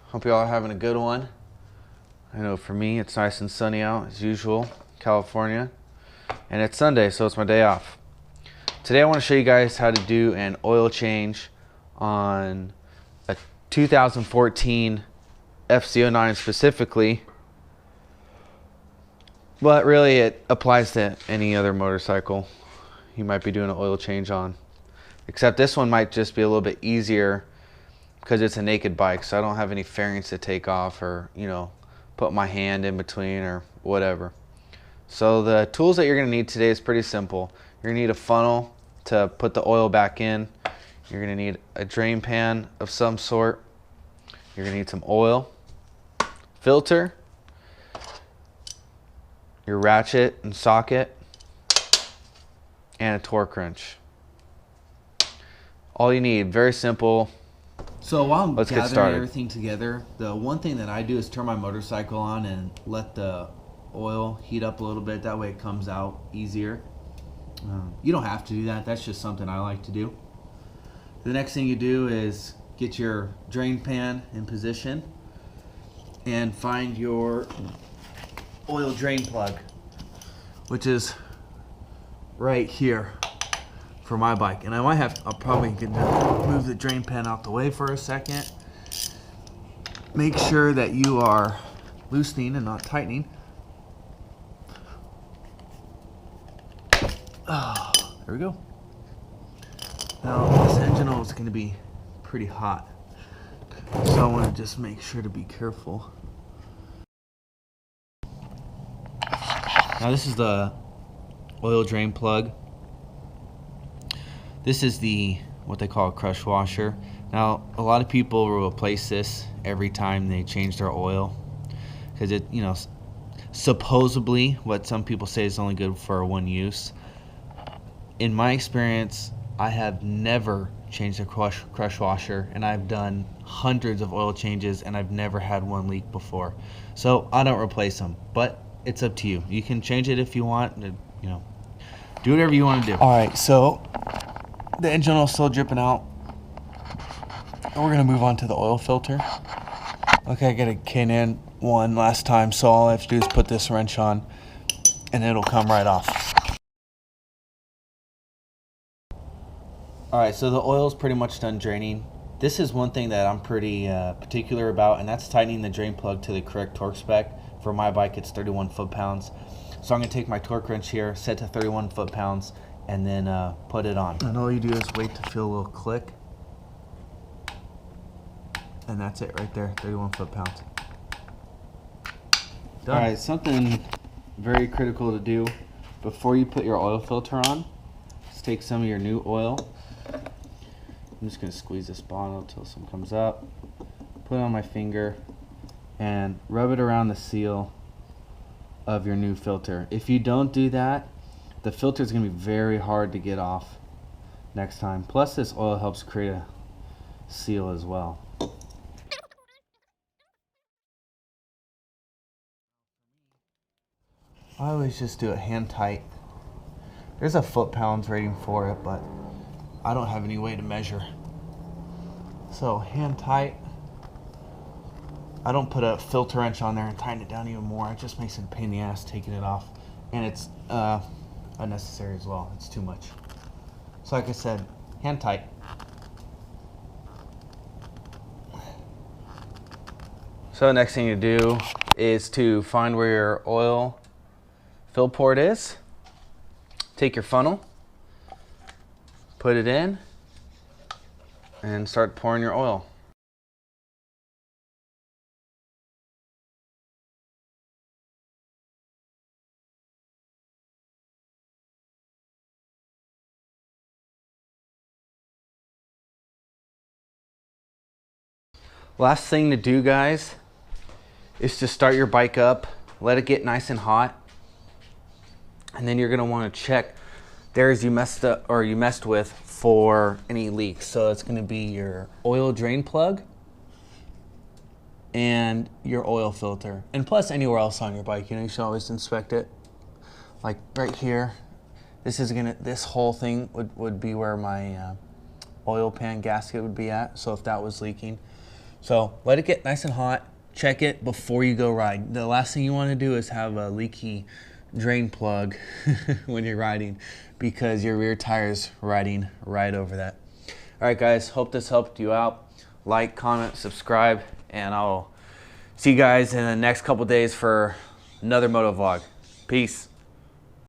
Hope you all are having a good one. I know for me it's nice and sunny out as usual, California, and it's Sunday, so it's my day off. Today I want to show you guys how to do an oil change on a 2014 FZ09 specifically, but really it applies to any other motorcycle you might be doing an oil change on. Except this one might just be a little bit easier because it's a naked bike, so I don't have any fairings to take off or, put my hand in between or whatever. So the tools that you're going to need today is pretty simple. You're going to need a funnel to put the oil back in. You're going to need a drain pan of some sort. You're going to need some oil, filter, your ratchet and socket, and a torque wrench. All you need, very simple. So while I'm Let's get gathering started. everything together, the one thing that I do is turn my motorcycle on and let the oil heat up a little bit. That way it comes out easier. You don't have to do that. That's just something I like to do. The next thing you do is get your drain pan in position and find your oil drain plug, which is right here for my bike. And I'll probably get to move the drain pan out the way for a second. Make sure that you are loosening and not tightening. Oh, there we go. Now this engine oil is going to be pretty hot, so I want to just make sure to be careful. Now this is the oil drain plug. This is what they call a crush washer. Now a lot of people will replace this every time they change their oil because it, supposedly what some people say is only good for one use. In my experience, I have never changed a crush washer, and I've done hundreds of oil changes and I've never had one leak before. So I don't replace them, but it's up to you. You can change it if you want, do whatever you want to do. All right, so the engine oil is still dripping out. And we're gonna move on to the oil filter. Okay, I got a K&N one last time, so all I have to do is put this wrench on and it'll come right off. All right, so the oil is pretty much done draining. This is one thing that I'm pretty particular about, and that's tightening the drain plug to the correct torque spec. For my bike, it's 31 foot-pounds. So I'm gonna take my torque wrench here, set to 31 foot-pounds, and then put it on. And all you do is wait to feel a little click. And that's it right there, 31 foot-pounds. Done. All right, something very critical to do before you put your oil filter on is take some of your new oil. I'm just gonna squeeze this bottle until some comes up. Put it on my finger and rub it around the seal of your new filter. If you don't do that, the filter is going to be very hard to get off next time. Plus this oil helps create a seal as well. I always just do it hand tight. There's a foot-pounds rating for it, but I don't have any way to measure. So hand tight. I don't put a filter wrench on there and tighten it down even more. It just makes it a pain in the ass taking it off. And it's unnecessary as well. It's too much. So like I said, hand tight. So the next thing you do is to find where your oil fill port is. Take your funnel, put it in, and start pouring your oil. Last thing to do, guys, is to start your bike up, let it get nice and hot, and then you're gonna want to check areas you messed up or you messed with for any leaks. So it's gonna be your oil drain plug and your oil filter, and plus anywhere else on your bike. You should always inspect it. Like right here, this whole thing would be where my oil pan gasket would be at. So if that was leaking, So let it get nice and hot. Check it before you go ride. The last thing you want to do is have a leaky drain plug when you're riding, because your rear tire's riding right over that. All right, guys, hope this helped you out. Like, comment, subscribe, and I'll see you guys in the next couple days for another moto vlog. Peace.